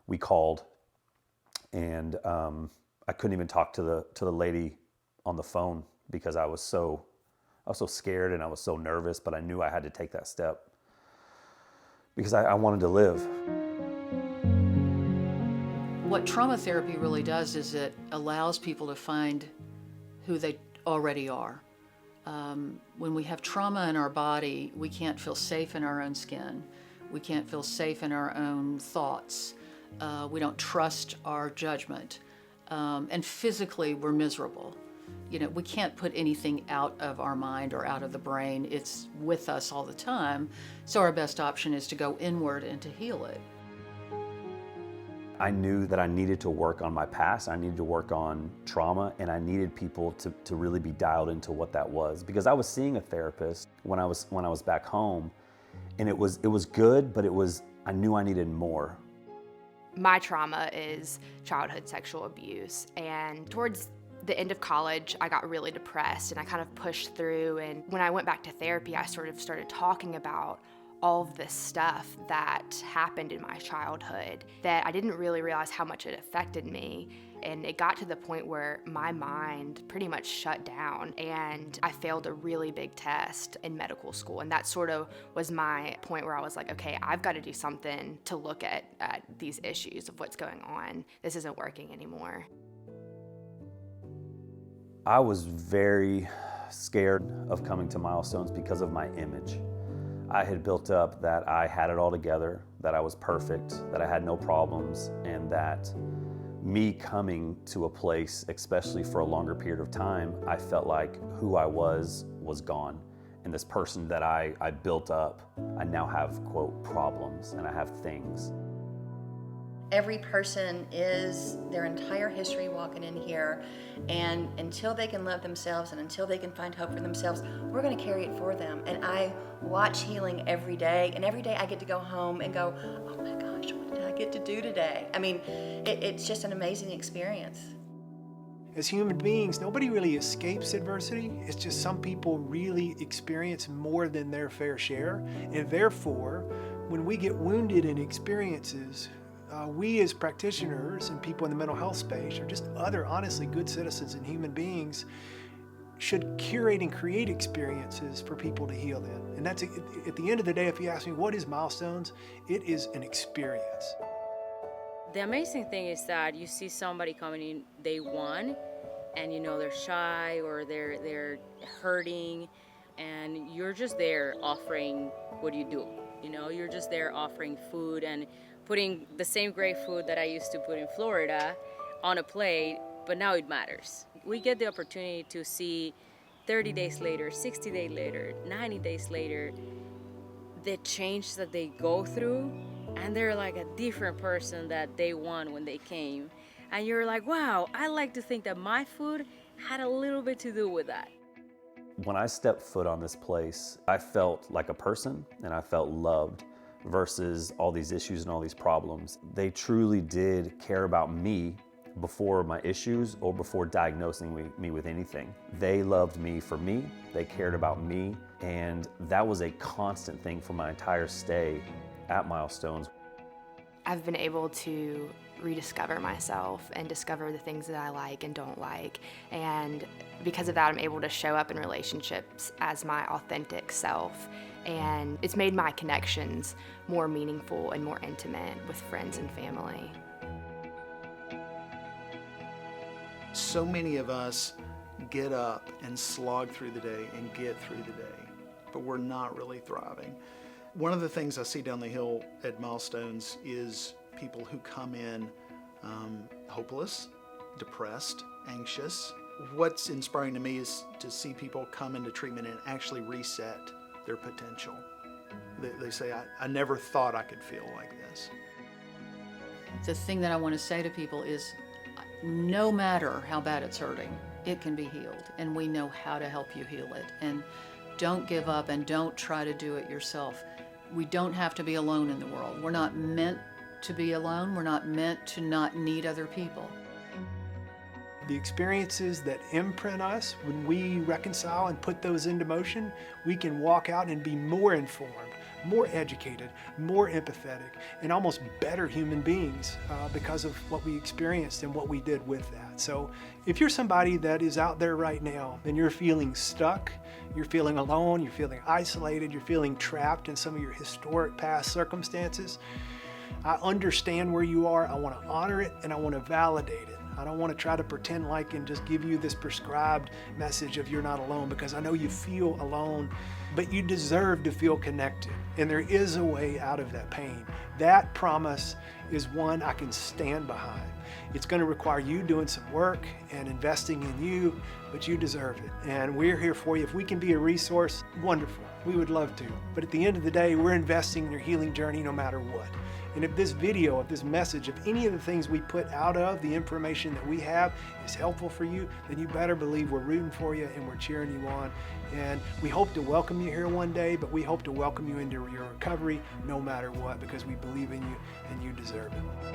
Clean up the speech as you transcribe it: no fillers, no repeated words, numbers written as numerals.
we called, and I couldn't even talk to the lady on the phone because I was so scared and I was so nervous, but I knew I had to take that step because I wanted to live. What trauma therapy really does is it allows people to find who they already are. When we have trauma in our body, we can't feel safe in our own skin. We can't feel safe in our own thoughts. We don't trust our judgment. And physically, we're miserable. You know, we can't put anything out of our mind or out of the brain. It's with us all the time. So our best option is to go inward and to heal it. I knew that I needed to work on my past, I needed to work on trauma, and I needed people to really be dialed into what that was. Because I was seeing a therapist when I was back home, and it was good, but I knew I needed more. My trauma is childhood sexual abuse, and towards the end of college, I got really depressed and I kind of pushed through, and when I went back to therapy, I sort of started talking about all of this stuff that happened in my childhood that I didn't really realize how much it affected me. And it got to the point where my mind pretty much shut down and I failed a really big test in medical school. And that sort of was my point where I was like, okay, I've got to do something to look at these issues of what's going on. This isn't working anymore. I was very scared of coming to Milestones because of my image. I had built up that I had it all together, that I was perfect, that I had no problems, and that me coming to a place, especially for a longer period of time, I felt like who I was gone. And this person that I built up, I now have, quote, problems, and I have things. Every person is their entire history walking in here, and until they can love themselves and until they can find hope for themselves, we're going to carry it for them. And I watch healing every day, and every day I get to go home and go, oh my gosh, what did I get to do today? I mean, it's just an amazing experience. As human beings, nobody really escapes adversity. It's just some people really experience more than their fair share, and therefore, when we get wounded in experiences, we as practitioners and people in the mental health space, or just other honestly good citizens and human beings, should curate and create experiences for people to heal in. And that's, at the end of the day, if you ask me, what is Milestones? It is an experience. The amazing thing is that you see somebody coming in day one, and you know they're shy or they're hurting, and you're just there offering what you do. You know, you're just there offering food and putting the same great food that I used to put in Florida on a plate, but now it matters. We get the opportunity to see 30 days later, 60 days later, 90 days later, the change that they go through, and they're like a different person that day one when they came. And you're like, wow, I like to think that my food had a little bit to do with that. When I stepped foot on this place, I felt like a person and I felt loved versus all these issues and all these problems. They truly did care about me before my issues or before diagnosing me with anything. They loved me for me, they cared about me, and that was a constant thing for my entire stay at Milestones. I've been able to rediscover myself and discover the things that I like and don't like. And because of that, I'm able to show up in relationships as my authentic self. And it's made my connections more meaningful and more intimate with friends and family. So many of us get up and slog through the day and get through the day, but we're not really thriving. One of the things I see down the hill at Milestones is people who come in hopeless, depressed, anxious. What's inspiring to me is to see people come into treatment and actually reset their potential. They say, I never thought I could feel like this. The thing that I want to say to people is, no matter how bad it's hurting, it can be healed, and we know how to help you heal it. And don't give up and don't try to do it yourself. We don't have to be alone in the world. We're not meant to be alone. We're not meant to not need other people. The experiences that imprint us, when we reconcile and put those into motion, we can walk out and be more informed, more educated, more empathetic, and almost better human beings because of what we experienced and what we did with that. So if you're somebody that is out there right now and you're feeling stuck, you're feeling alone, you're feeling isolated, you're feeling trapped in some of your historic past circumstances, I understand where you are. I want to honor it and I want to validate it. I don't want to try to pretend like and just give you this prescribed message of you're not alone, because I know you feel alone, but you deserve to feel connected. And there is a way out of that pain. That promise is one I can stand behind. It's going to require you doing some work and investing in you, but you deserve it. And we're here for you. If we can be a resource, wonderful. We would love to. But at the end of the day, we're investing in your healing journey no matter what. And if this video, if this message, if any of the things we put out of the information that we have is helpful for you, then you better believe we're rooting for you and we're cheering you on. And we hope to welcome you here one day, but we hope to welcome you into your recovery no matter what, because we believe in you and you deserve it.